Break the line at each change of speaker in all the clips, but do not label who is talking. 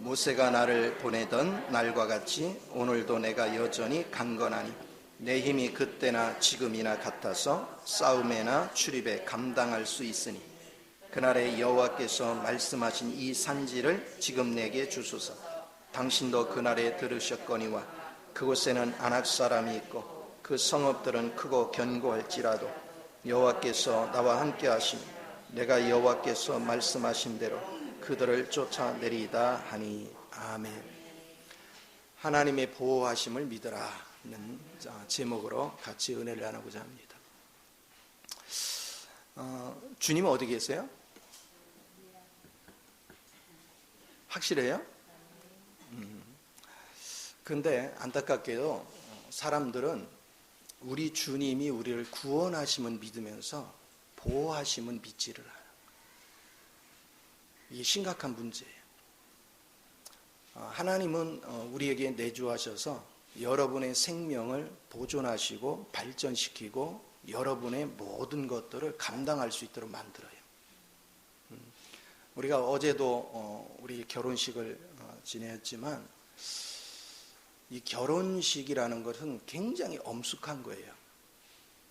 모세가 나를 보내던 날과 같이 오늘도 내가 여전히 강건하니 내 힘이 그때나 지금이나 같아서 싸움에나 출입에 감당할 수 있으니 그날에 여호와께서 말씀하신 이 산지를 지금 내게 주소서. 당신도 그날에 들으셨거니와 그곳에는 아낙 사람이 있고 그 성읍들은 크고 견고할지라도 여호와께서 나와 함께 하시니 내가 여호와께서 말씀하신 대로 그들을 쫓아내리이다 하니. 아멘. 하나님의 보호하심을 믿으라는 제목으로 같이 은혜를 나누고자 합니다. 주님은 어디 계세요? 확실해요? 근데 안타깝게도 사람들은 우리 주님이 우리를 구원하심은 믿으면서 보호하심은 믿지를 않아요. 이게 심각한 문제예요. 하나님은 우리에게 내주하셔서 여러분의 생명을 보존하시고 발전시키고 여러분의 모든 것들을 감당할 수 있도록 만들어요. 우리가 어제도 우리 결혼식을 지냈지만 이 결혼식이라는 것은 굉장히 엄숙한 거예요.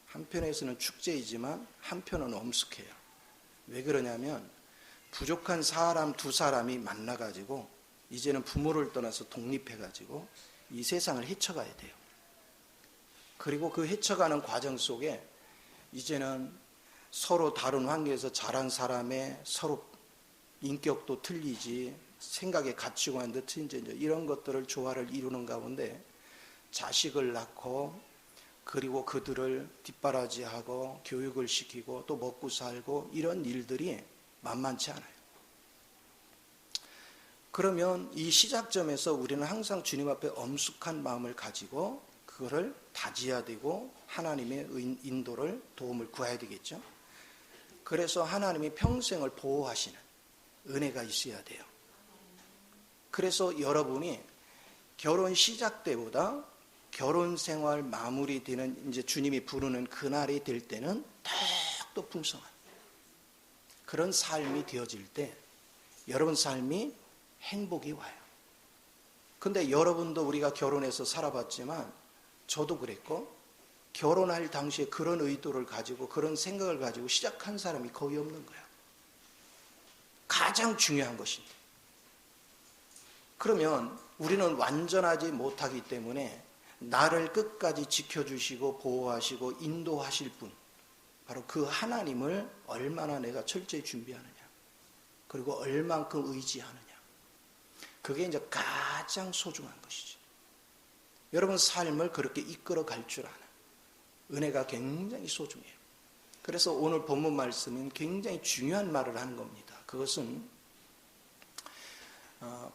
한편에서는 축제이지만 한편은 엄숙해요. 왜 그러냐면 부족한 사람 두 사람이 만나가지고 이제는 부모를 떠나서 독립해가지고 이 세상을 헤쳐가야 돼요. 그리고 그 헤쳐가는 과정 속에 이제는 서로 다른 환경에서 자란 사람의 서로 인격도 틀리지, 생각의 가치관도 틀리지, 이런 것들을 조화를 이루는 가운데 자식을 낳고 그리고 그들을 뒷바라지하고 교육을 시키고 또 먹고 살고 이런 일들이 만만치 않아요. 그러면 이 시작점에서 우리는 항상 주님 앞에 엄숙한 마음을 가지고 그거를 다져야 되고 하나님의 인도를 도움을 구해야 되겠죠. 그래서 하나님이 평생을 보호하시는 은혜가 있어야 돼요. 그래서 여러분이 결혼 시작 때보다 결혼 생활 마무리되는 이제 주님이 부르는 그날이 될 때는 더욱더 풍성한 그런 삶이 되어질 때 여러분 삶이 행복이 와요. 근데 여러분도 우리가 결혼해서 살아봤지만 저도 그랬고 결혼할 당시에 그런 의도를 가지고 그런 생각을 가지고 시작한 사람이 거의 없는 거예요. 가장 중요한 것인데. 그러면 우리는 완전하지 못하기 때문에 나를 끝까지 지켜주시고 보호하시고 인도하실 분, 바로 그 하나님을 얼마나 내가 철저히 준비하느냐, 그리고 얼만큼 의지하느냐, 그게 이제 가장 소중한 것이죠. 여러분 삶을 그렇게 이끌어 갈 줄 아는 은혜가 굉장히 소중해요. 그래서 오늘 본문 말씀은 굉장히 중요한 말을 하는 겁니다. 그것은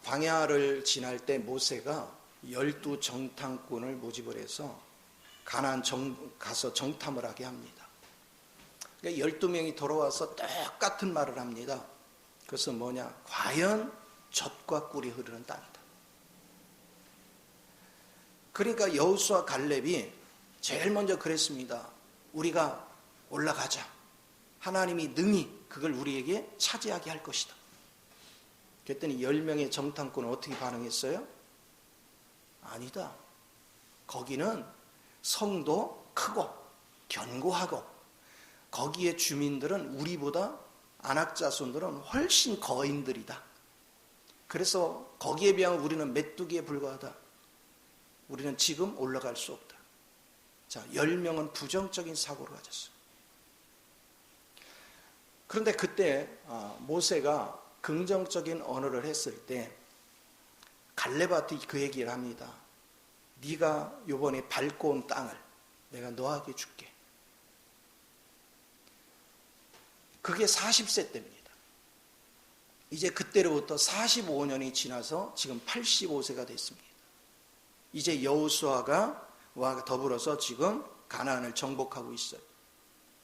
광야를 지날 때 모세가 12 정탐꾼을 모집을 해서 가나안 가서 정탐을 하게 합니다. 그러니까 12명이 돌아와서 똑같은 말을 합니다. 그것은 뭐냐? 과연 젖과 꿀이 흐르는 땅이다. 그러니까 여호수아 갈렙이 제일 먼저 그랬습니다. 우리가 올라가자. 하나님이 능히 그걸 우리에게 차지하게 할 것이다. 그랬더니 10명의 정탐꾼은 어떻게 반응했어요? 아니다. 거기는 성도 크고 견고하고 거기에 주민들은 우리보다 아낙 자손들은 훨씬 거인들이다. 그래서 거기에 비하면 우리는 메뚜기에 불과하다. 우리는 지금 올라갈 수 없다. 자, 10명은 부정적인 사고를 가졌어요. 그런데 그때 모세가 긍정적인 언어를 했을 때 갈렙한테 그 얘기를 합니다. 네가 이번에 밟고 온 땅을 내가 너에게 줄게. 그게 40세 때입니다. 이제 그때로부터 45년이 지나서 지금 85세가 됐습니다. 이제 여호수아와 더불어서 지금 가나안을 정복하고 있어요.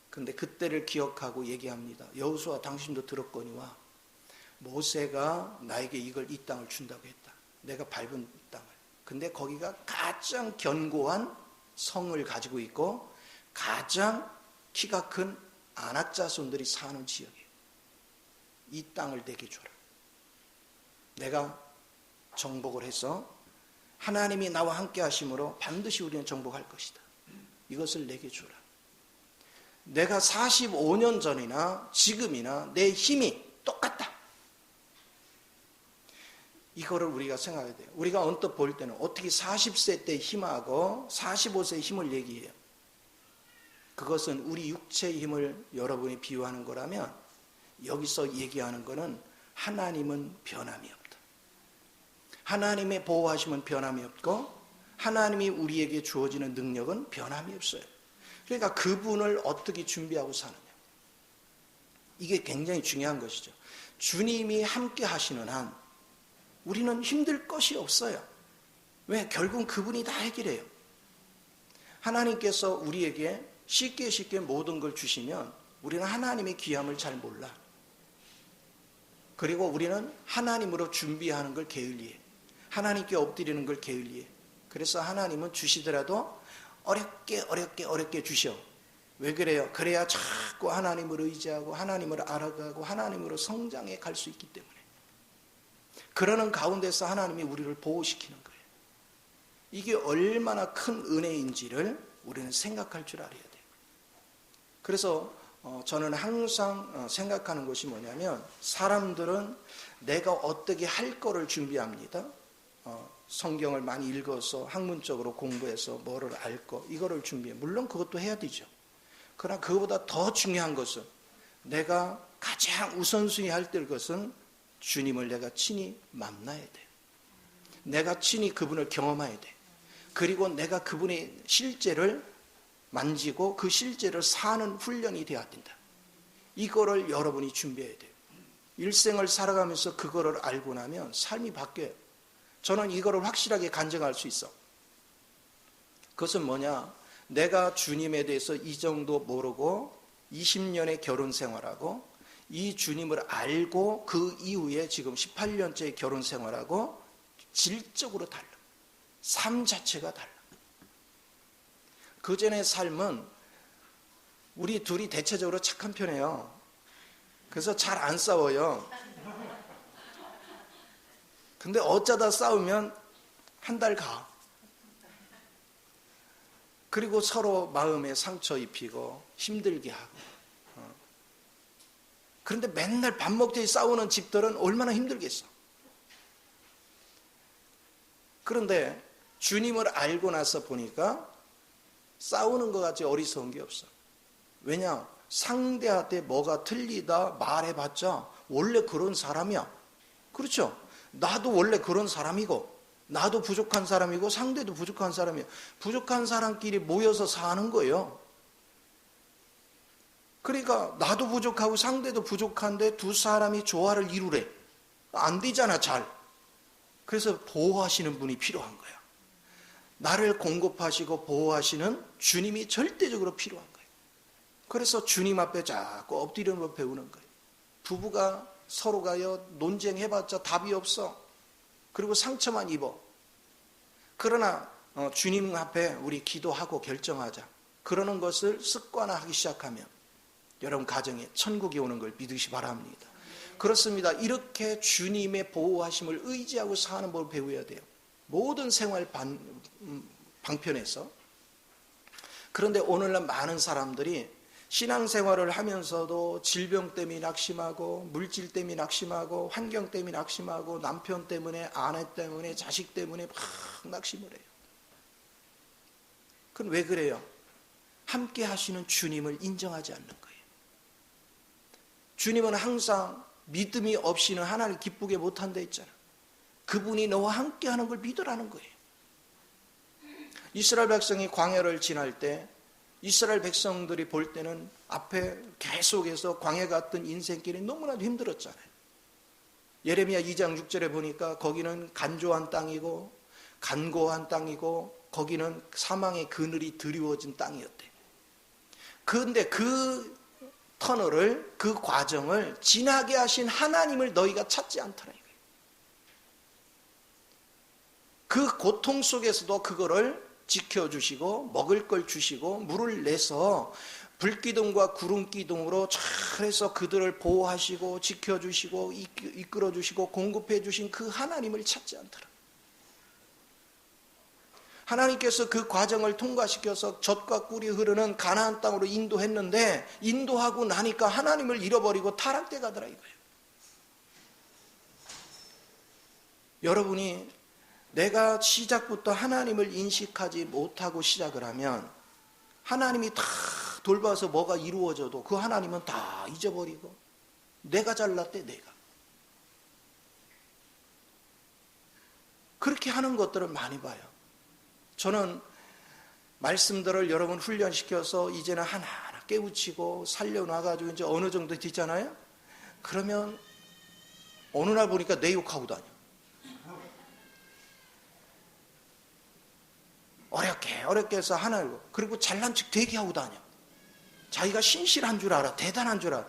근데 그때를 기억하고 얘기합니다. 여호수아 당신도 들었거니와 모세가 나에게 이 땅을 준다고 했다. 내가 밟은 땅을. 근데 거기가 가장 견고한 성을 가지고 있고 가장 키가 큰 아낙 자손들이 사는 지역이에요. 이 땅을 내게 줘라. 내가 정복을 해서 하나님이 나와 함께 하심으로 반드시 우리는 정복할 것이다. 이것을 내게 주라. 내가 45년 전이나 지금이나 내 힘이 똑같다. 이거를 우리가 생각해야 돼요. 우리가 언뜻 볼 때는 어떻게 40세 때 힘하고 45세의 힘을 얘기해요. 그것은 우리 육체의 힘을 여러분이 비유하는 거라면 여기서 얘기하는 거는 하나님은 변함이 없다. 하나님의 보호하심은 변함이 없고 하나님이 우리에게 주어지는 능력은 변함이 없어요. 그러니까 그분을 어떻게 준비하고 사느냐. 이게 굉장히 중요한 것이죠. 주님이 함께 하시는 한 우리는 힘들 것이 없어요. 왜? 결국은 그분이 다 해결해요. 하나님께서 우리에게 쉽게 모든 걸 주시면 우리는 하나님의 귀함을 잘 몰라. 그리고 우리는 하나님으로 준비하는 걸 게을리해. 하나님께 엎드리는 걸 게을리해. 그래서 하나님은 주시더라도 어렵게 주셔. 왜 그래요? 그래야 자꾸 하나님을 의지하고 하나님을 알아가고 하나님으로 성장해 갈 수 있기 때문에. 그러는 가운데서 하나님이 우리를 보호시키는 거예요. 이게 얼마나 큰 은혜인지를 우리는 생각할 줄 알아야 돼요. 그래서 저는 항상 생각하는 것이 뭐냐면 사람들은 내가 어떻게 할 거를 준비합니다. 성경을 많이 읽어서 학문적으로 공부해서 뭐를 알 거 이거를 준비해. 물론 그것도 해야 되죠. 그러나 그거보다 더 중요한 것은 내가 가장 우선순위 할 것은 주님을 내가 친히 만나야 돼. 내가 친히 그분을 경험해야 돼. 그리고 내가 그분의 실제를 만지고 그 실제를 사는 훈련이 되어야 된다. 이거를 여러분이 준비해야 돼요. 일생을 살아가면서 그거를 알고 나면 삶이 바뀌어요. 저는 이거를 확실하게 간증할 수 있어. 그것은 뭐냐? 내가 주님에 대해서 이 정도 모르고 20년의 결혼 생활하고 이 주님을 알고 그 이후에 지금 18년째 결혼 생활하고 질적으로 달라. 삶 자체가 달라. 그전의 삶은 우리 둘이 대체적으로 착한 편이에요. 그래서 잘 안 싸워요. 근데 어쩌다 싸우면 한 달 가. 그리고 서로 마음에 상처 입히고 힘들게 하고. 그런데 맨날 밥 먹듯이 싸우는 집들은 얼마나 힘들겠어. 그런데 주님을 알고 나서 보니까 싸우는 것 같이 어리석은 게 없어. 왜냐? 상대한테 뭐가 틀리다 말해봤자 원래 그런 사람이야. 그렇죠? 나도 원래 그런 사람이고 나도 부족한 사람이고 상대도 부족한 사람이야. 부족한 사람끼리 모여서 사는 거예요. 그러니까 나도 부족하고 상대도 부족한데 두 사람이 조화를 이루래. 안 되잖아, 잘. 그래서 보호하시는 분이 필요한 거야. 나를 공급하시고 보호하시는 주님이 절대적으로 필요한 거예요. 그래서 주님 앞에 자꾸 엎드리는 걸 배우는 거예요. 부부가 서로가요 논쟁해봤자 답이 없어. 그리고 상처만 입어. 그러나 주님 앞에 우리 기도하고 결정하자. 그러는 것을 습관화하기 시작하면 여러분 가정에 천국이 오는 걸 믿으시 바랍니다. 그렇습니다. 이렇게 주님의 보호하심을 의지하고 사는 법을 배워야 돼요. 모든 생활 방편에서. 그런데 오늘날 많은 사람들이 신앙생활을 하면서도 질병 때문에 낙심하고 물질 때문에 낙심하고 환경 때문에 낙심하고 남편 때문에 아내 때문에 자식 때문에 막 낙심을 해요. 그건 왜 그래요? 함께 하시는 주님을 인정하지 않는 거예요. 주님은 항상 믿음이 없이는 하나님을 기쁘게 못한다 했잖아. 그분이 너와 함께 하는 걸 믿으라는 거예요. 이스라엘 백성이 광야를 지날 때 이스라엘 백성들이 볼 때는 앞에 계속해서 광야 같은 인생길이 너무나도 힘들었잖아요. 예레미야 2장 6절에 보니까 거기는 간조한 땅이고 간고한 땅이고 거기는 사망의 그늘이 드리워진 땅이었대. 그런데 그 터널을 그 과정을 지나게 하신 하나님을 너희가 찾지 않더라. 그 고통 속에서도 그거를 지켜주시고 먹을 걸 주시고 물을 내서 불기둥과 구름기둥으로 잘해서 그들을 보호하시고 지켜주시고 이끌어주시고 공급해주신 그 하나님을 찾지 않더라. 하나님께서 그 과정을 통과시켜서 젖과 꿀이 흐르는 가나안 땅으로 인도했는데 인도하고 나니까 하나님을 잃어버리고 타락돼 가더라 이거예요. 여러분이 내가 시작부터 하나님을 인식하지 못하고 시작을 하면 하나님이 다 돌봐서 뭐가 이루어져도 그 하나님은 다 잊어버리고 내가 잘났대 내가. 그렇게 하는 것들을 많이 봐요. 저는 말씀들을 여러분 훈련시켜서 이제는 하나하나 깨우치고 살려놔가지고 이제 어느 정도 됐잖아요. 그러면 어느 날 보니까 내 욕하고 다녀. 어렵게 해서 하나를 그리고 잘난 척 되게 하고 다녀. 자기가 신실한 줄 알아. 대단한 줄 알아.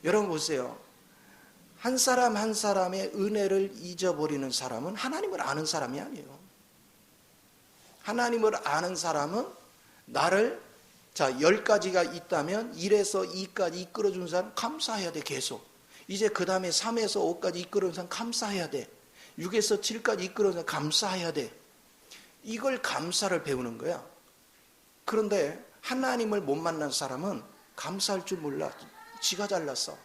여러분 보세요. 한 사람 한 사람의 은혜를 잊어버리는 사람은 하나님을 아는 사람이 아니에요. 하나님을 아는 사람은 나를 10가지가 있다면 1에서 2까지 이끌어준 사람 감사해야 돼. 계속. 이제 그 다음에 3에서 5까지 이끌어준 사람 감사해야 돼. 6에서 7까지 이끌어준 사람 감사해야 돼. 이걸 감사를 배우는 거야. 그런데 하나님을 못 만난 사람은 감사할 줄 몰라. 지가 잘났어.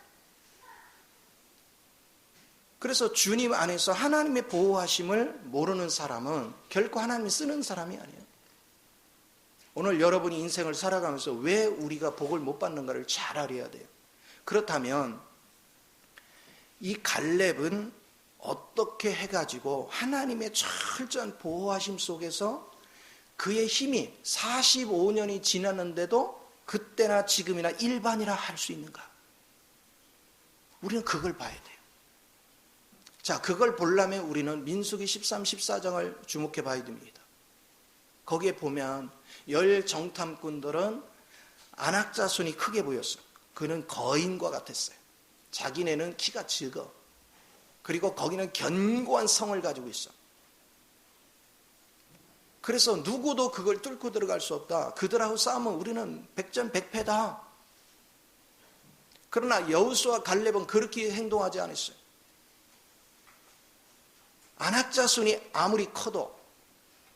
그래서 주님 안에서 하나님의 보호하심을 모르는 사람은 결코 하나님이 쓰는 사람이 아니에요. 오늘 여러분이 인생을 살아가면서 왜 우리가 복을 못 받는가를 잘 알아야 돼요. 그렇다면 이 갈렙은 어떻게 해가지고 하나님의 철저한 보호하심 속에서 그의 힘이 45년이 지났는데도 그때나 지금이나 일반이라 할 수 있는가? 우리는 그걸 봐야 돼요. 자, 그걸 보려면 우리는 민수기 13, 14장을 주목해 봐야 됩니다. 거기에 보면 열 정탐꾼들은 아낙 자손이 크게 보였어. 그는 거인과 같았어요. 자기네는 키가 적어. 그리고 거기는 견고한 성을 가지고 있어. 그래서 누구도 그걸 뚫고 들어갈 수 없다. 그들하고 싸우면 우리는 백전백패다. 그러나 여호수아 갈렙은 그렇게 행동하지 않았어요. 아낙 자손이 아무리 커도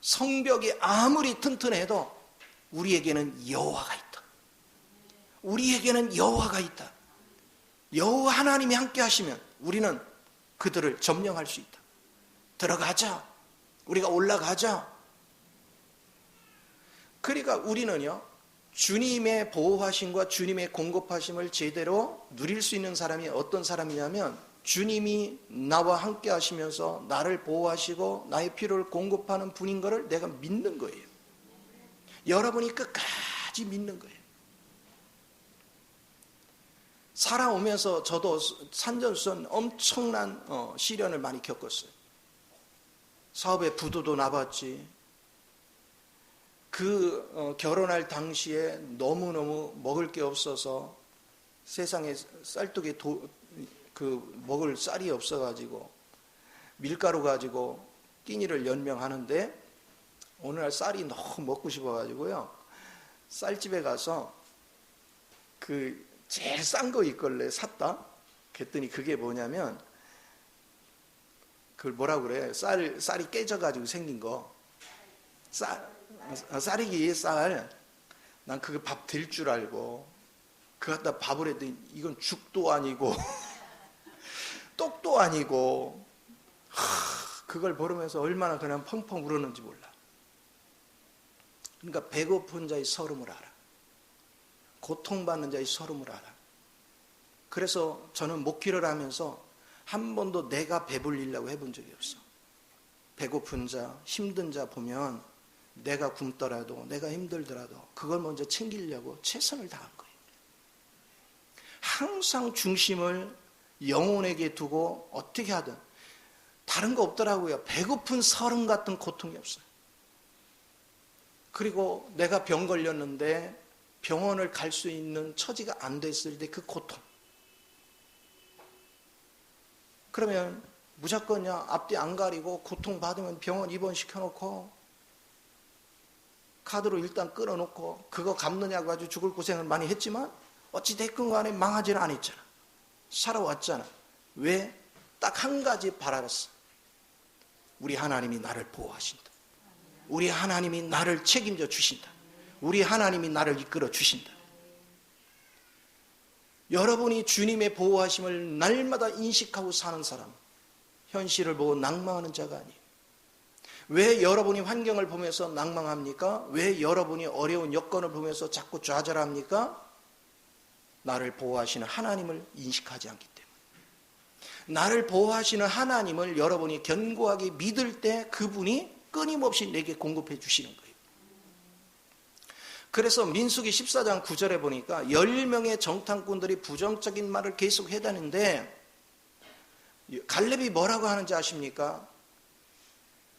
성벽이 아무리 튼튼해도 우리에게는 여호와가 있다. 우리에게는 여호와가 있다. 여호와 하나님이 함께 하시면 우리는 그들을 점령할 수 있다. 들어가자. 우리가 올라가자. 그러니까 우리는요, 주님의 보호하심과 주님의 공급하심을 제대로 누릴 수 있는 사람이 어떤 사람이냐면 주님이 나와 함께 하시면서 나를 보호하시고 나의 필요를 공급하는 분인 것을 내가 믿는 거예요. 여러분이 끝까지 믿는 거예요. 살아오면서 저도 산전수전 엄청난 시련을 많이 겪었어요. 사업에 부도도 나봤지. 결혼할 당시에 너무너무 먹을 게 없어서 세상에 쌀떡에 먹을 쌀이 없어가지고 밀가루 가지고 끼니를 연명하는데 어느 날 쌀이 너무 먹고 싶어가지고요. 쌀집에 가서 제일 싼 거 있걸래 샀다. 그랬더니 그게 뭐냐면 그걸 뭐라 그래? 쌀이 깨져가지고 생긴 거. 쌀이기 쌀. 난 그거 밥 될 줄 알고 그 갖다 밥을 했더니 이건 죽도 아니고 떡도 아니고 그걸 보면서 얼마나 그냥 펑펑 울었는지 몰라. 그러니까 배고픈 자의 서름을 알아. 고통받는 자의 서름을 알아. 그래서 저는 목회를 하면서 한 번도 내가 배불리려고 해본 적이 없어. 배고픈 자, 힘든 자 보면 내가 굶더라도 내가 힘들더라도 그걸 먼저 챙기려고 최선을 다한 거예요. 항상 중심을 영혼에게 두고 어떻게 하든 다른 거 없더라고요. 배고픈 서름 같은 고통이 없어요. 그리고 내가 병 걸렸는데 병원을 갈 수 있는 처지가 안 됐을 때 그 고통. 그러면 무조건요 앞뒤 안 가리고 고통받으면 병원 입원시켜놓고 카드로 일단 끌어놓고 그거 갚느냐고 아주 죽을 고생을 많이 했지만 어찌됐건 간에 망하지는 않았잖아. 살아왔잖아. 왜? 딱 한 가지 바라봤어. 우리 하나님이 나를 보호하신다. 우리 하나님이 나를 책임져 주신다. 우리 하나님이 나를 이끌어 주신다. 여러분이 주님의 보호하심을 날마다 인식하고 사는 사람, 현실을 보고 낭망하는 자가 아니에요. 왜 여러분이 환경을 보면서 낭망합니까? 왜 여러분이 어려운 여건을 보면서 자꾸 좌절합니까? 나를 보호하시는 하나님을 인식하지 않기 때문에. 나를 보호하시는 하나님을 여러분이 견고하게 믿을 때 그분이 끊임없이 내게 공급해 주시는 거예요. 그래서 민수기 14장 9절에 보니까 10명의 정탐꾼들이 부정적인 말을 계속 해다는데 갈렙이 뭐라고 하는지 아십니까?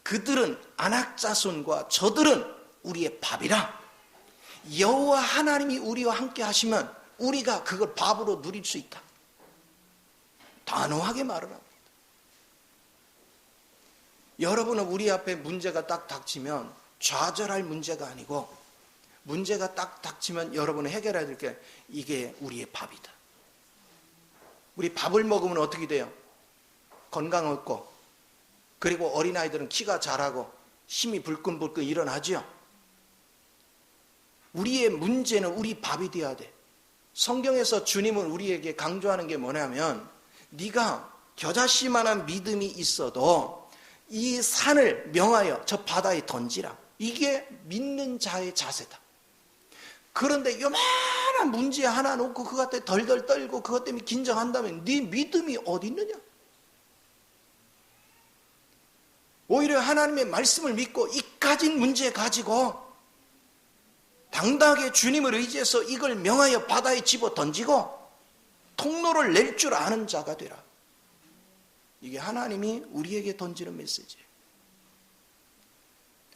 그들은 아낙 자손과 저들은 우리의 밥이라. 여호와 하나님이 우리와 함께 하시면 우리가 그걸 밥으로 누릴 수 있다. 단호하게 말을 합니다. 여러분은 우리 앞에 문제가 딱 닥치면 좌절할 문제가 아니고 문제가 딱 닥치면 여러분은 해결해야 될 게 이게 우리의 밥이다. 우리 밥을 먹으면 어떻게 돼요? 건강하고 그리고 어린아이들은 키가 자라고 힘이 불끈불끈 일어나죠. 우리의 문제는 우리 밥이 돼야 돼. 성경에서 주님은 우리에게 강조하는 게 뭐냐면 네가 겨자씨만한 믿음이 있어도 이 산을 명하여 저 바다에 던지라. 이게 믿는 자의 자세다. 그런데 요만한 문제 하나 놓고 그것 때문에 덜덜 떨고 그것 때문에 긴장한다면 네 믿음이 어디 있느냐? 오히려 하나님의 말씀을 믿고 이 가진 문제 가지고 당당하게 주님을 의지해서 이걸 명하여 바다에 집어 던지고 통로를 낼 줄 아는 자가 되라. 이게 하나님이 우리에게 던지는 메시지예요.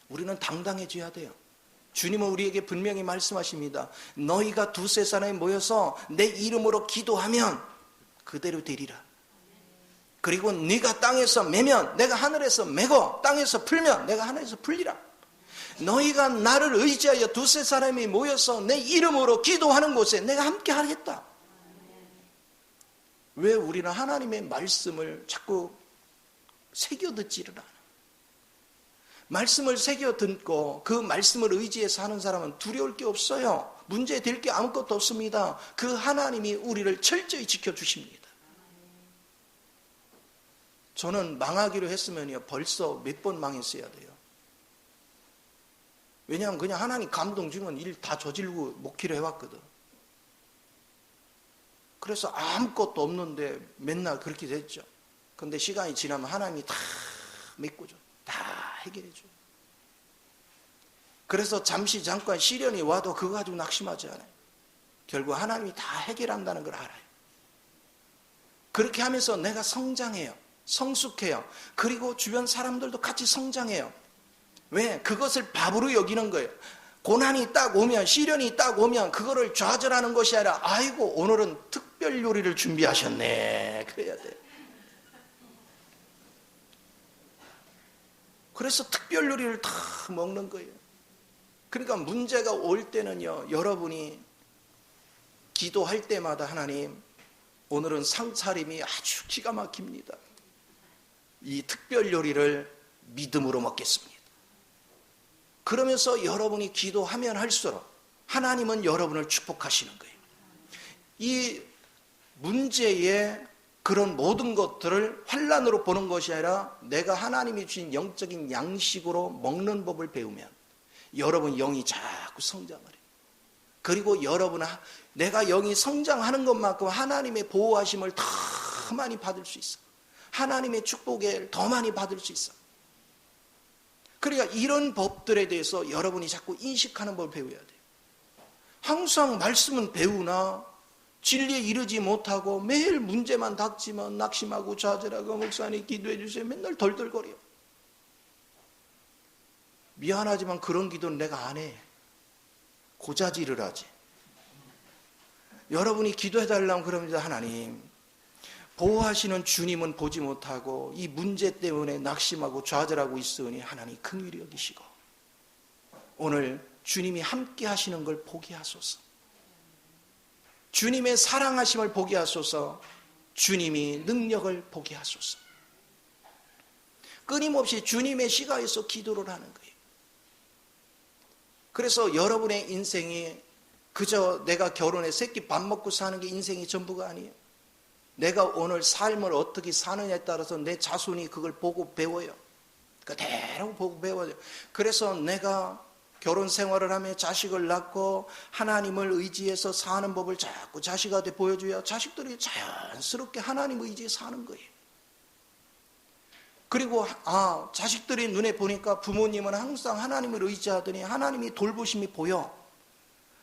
우리는 당당해져야 돼요. 주님은 우리에게 분명히 말씀하십니다. 너희가 두세 사람이 모여서 내 이름으로 기도하면 그대로 되리라. 그리고 네가 땅에서 매면 내가 하늘에서 매고 땅에서 풀면 내가 하늘에서 풀리라. 너희가 나를 의지하여 두세 사람이 모여서 내 이름으로 기도하는 곳에 내가 함께 하겠다. 왜 우리는 하나님의 말씀을 자꾸 새겨듣지를 않아? 말씀을 새겨 듣고 그 말씀을 의지해서 하는 사람은 두려울 게 없어요. 문제 될 게 아무것도 없습니다. 그 하나님이 우리를 철저히 지켜주십니다. 저는 망하기로 했으면요 벌써 몇 번 망했어야 돼요. 왜냐하면 그냥 하나님 감동 주면 일 다 저질고 목회를 해왔거든. 그래서 아무것도 없는데 맨날 그렇게 됐죠. 근데 시간이 지나면 하나님이 다 메꿔줘. 다 해결해줘. 그래서 잠깐 시련이 와도 그거 가지고 낙심하지 않아요. 결국 하나님이 다 해결한다는 걸 알아요. 그렇게 하면서 내가 성장해요. 성숙해요. 그리고 주변 사람들도 같이 성장해요. 왜? 그것을 밥으로 여기는 거예요. 고난이 딱 오면, 시련이 딱 오면 그거를 좌절하는 것이 아니라 아이고 오늘은 특별 요리를 준비하셨네. 그래야 돼. 그래서 특별 요리를 다 먹는 거예요. 그러니까 문제가 올 때는요, 여러분이 기도할 때마다 하나님, 오늘은 상차림이 아주 기가 막힙니다. 이 특별 요리를 믿음으로 먹겠습니다. 그러면서 여러분이 기도하면 할수록 하나님은 여러분을 축복하시는 거예요. 이 문제의 그런 모든 것들을 환난으로 보는 것이 아니라 내가 하나님이 주신 영적인 양식으로 먹는 법을 배우면 여러분 영이 자꾸 성장을 해요. 그리고 여러분은 내가 영이 성장하는 것만큼 하나님의 보호하심을 더 많이 받을 수 있어. 하나님의 축복을 더 많이 받을 수 있어. 그러니까 이런 법들에 대해서 여러분이 자꾸 인식하는 법을 배워야 돼요. 항상 말씀은 배우나 진리에 이르지 못하고 매일 문제만 닥치면 낙심하고 좌절하고 목사님 기도해 주세요. 맨날 덜덜거려. 미안하지만 그런 기도는 내가 안 해. 고자질을 하지. 여러분이 기도해 달라고 그럽니다. 하나님, 보호하시는 주님은 보지 못하고 이 문제 때문에 낙심하고 좌절하고 있으니 하나님 긍휼히 여기시고 오늘 주님이 함께 하시는 걸 보게 하소서. 주님의 사랑하심을 보게 하소서. 주님이 능력을 보게 하소서. 끊임없이 주님의 시가에서 기도를 하는 거예요. 그래서 여러분의 인생이 그저 내가 결혼해 새끼 밥 먹고 사는 게 인생이 전부가 아니에요. 내가 오늘 삶을 어떻게 사느냐에 따라서 내 자손이 그걸 보고 배워요. 그대로 보고 배워요. 그래서 내가 결혼 생활을 하며 자식을 낳고 하나님을 의지해서 사는 법을 자꾸 자식한테 보여줘야 자식들이 자연스럽게 하나님 의지에 사는 거예요. 그리고 자식들이 눈에 보니까 부모님은 항상 하나님을 의지하더니 하나님이 돌보심이 보여.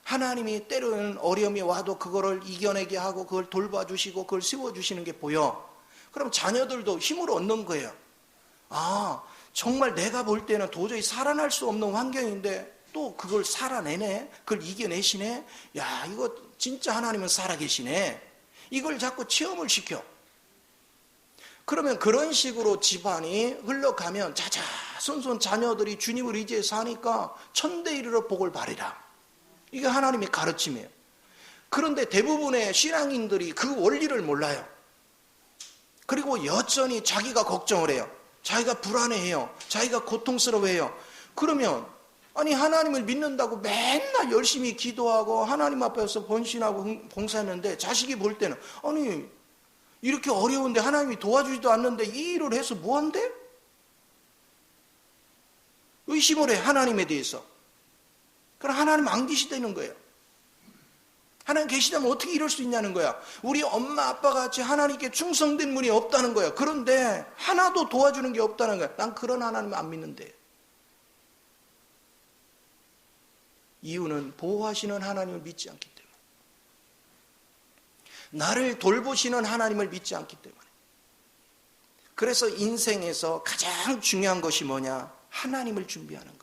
하나님이 때로는 어려움이 와도 그거를 이겨내게 하고 그걸 돌봐주시고 그걸 세워주시는 게 보여. 그럼 자녀들도 힘을 얻는 거예요. 정말 내가 볼 때는 도저히 살아날 수 없는 환경인데 또 그걸 살아내네. 그걸 이겨내시네. 야, 이거 진짜 하나님은 살아계시네. 이걸 자꾸 체험을 시켜. 그러면 그런 식으로 집안이 흘러가면 자자손손 자녀들이 주님을 의지해 사니까 천대 이르러 복을 발휘라. 이게 하나님의 가르침이에요. 그런데 대부분의 신앙인들이 그 원리를 몰라요. 그리고 여전히 자기가 걱정을 해요. 자기가 불안해해요. 자기가 고통스러워해요. 그러면 하나님을 믿는다고 맨날 열심히 기도하고 하나님 앞에서 번신하고 봉사했는데 자식이 볼 때는 이렇게 어려운데 하나님이 도와주지도 않는데 이 일을 해서 뭐한대? 의심을 해, 하나님에 대해서. 그럼 하나님 안 계시다는 거예요. 하나님 계시다면 어떻게 이럴 수 있냐는 거야. 우리 엄마 아빠 같이 하나님께 충성된 분이 없다는 거야. 그런데 하나도 도와주는 게 없다는 거야. 난 그런 하나님 안 믿는데. 이유는 보호하시는 하나님을 믿지 않기 때문에. 나를 돌보시는 하나님을 믿지 않기 때문에. 그래서 인생에서 가장 중요한 것이 뭐냐? 하나님을 준비하는 거예요.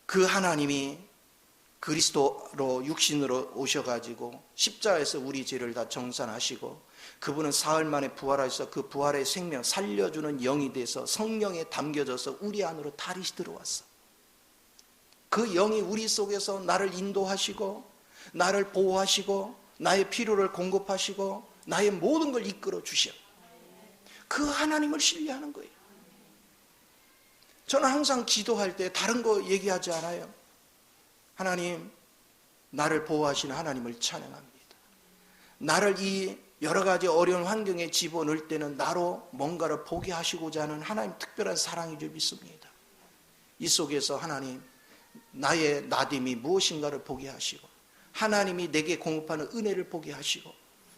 그 하나님이 그리스도로 육신으로 오셔가지고 십자가에서 우리 죄를 다 정산하시고 그분은 사흘 만에 부활하셔서 그 부활의 생명 살려주는 영이 돼서 성령에 담겨져서 우리 안으로 다시 들어왔어. 그 영이 우리 속에서 나를 인도하시고 나를 보호하시고 나의 필요를 공급하시고 나의 모든 걸 이끌어 주셔. 그 하나님을 신뢰하는 거예요. 저는 항상 기도할 때 다른 거 얘기하지 않아요. 하나님, 나를 보호하시는 하나님을 찬양합니다. 나를 이 여러 가지 어려운 환경에 집어넣을 때는 나로 뭔가를 보게 하시고자 하는 하나님 특별한 사랑인 줄 믿습니다. 이 속에서 하나님, 나의 나됨이 무엇인가를 보게 하시고 하나님이 내게 공급하는 은혜를 보게 하시고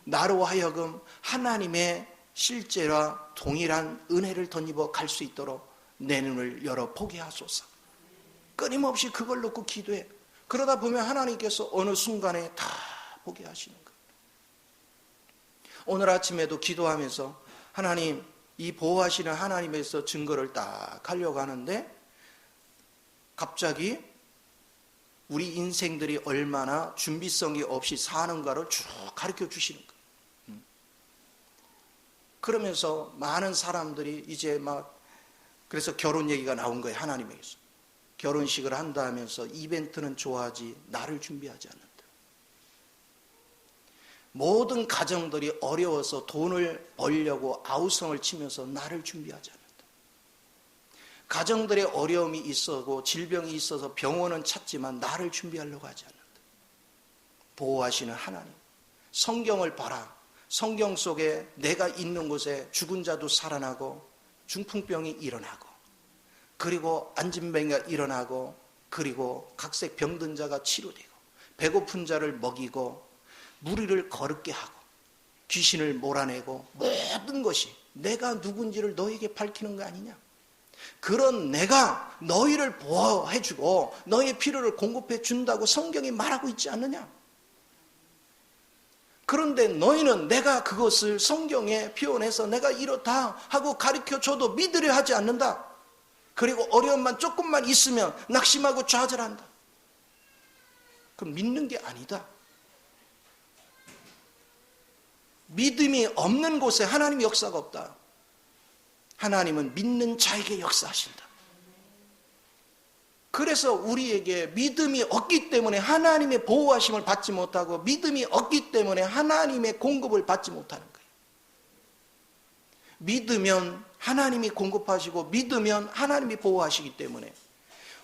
나로 하여금 하나님의 실제와 동일한 은혜를 덧입어 갈 수 있도록 내 눈을 열어 보게 하소서. 끊임없이 그걸 놓고 기도해. 그러다 보면 하나님께서 어느 순간에 다 보게 하시는 거예요. 오늘 아침에도 기도하면서 하나님, 이 보호하시는 하나님에서 증거를 딱 하려고 하는데 갑자기 우리 인생들이 얼마나 준비성이 없이 사는가를 쭉 가르쳐 주시는 거예요. 그러면서 많은 사람들이 이제 그래서 결혼 얘기가 나온 거예요. 하나님에게서. 결혼식을 한다 하면서 이벤트는 좋아하지 나를 준비하지 않는다. 모든 가정들이 어려워서 돈을 벌려고 아우성을 치면서 나를 준비하지 않는다. 가정들의 어려움이 있어고 질병이 있어서 병원은 찾지만 나를 준비하려고 하지 않는다. 보호하시는 하나님. 성경을 봐라. 성경 속에 내가 있는 곳에 죽은 자도 살아나고 중풍병이 일어나고 그리고 안진병이 일어나고 그리고 각색 병든 자가 치료되고 배고픈 자를 먹이고 무리를 거룩게 하고 귀신을 몰아내고 모든 것이 내가 누군지를 너에게 밝히는 거 아니냐. 그런 내가 너희를 보호해주고 너희의 필요를 공급해 준다고 성경이 말하고 있지 않느냐. 그런데 너희는 내가 그것을 성경에 표현해서 내가 이렇다 하고 가르쳐줘도 믿으려 하지 않는다. 그리고 어려움만 조금만 있으면 낙심하고 좌절한다. 그럼 믿는 게 아니다. 믿음이 없는 곳에 하나님의 역사가 없다. 하나님은 믿는 자에게 역사하신다. 그래서 우리에게 믿음이 없기 때문에 하나님의 보호하심을 받지 못하고, 믿음이 없기 때문에 하나님의 공급을 받지 못하는 거예요. 믿으면 하나님이 공급하시고, 믿으면 하나님이 보호하시기 때문에,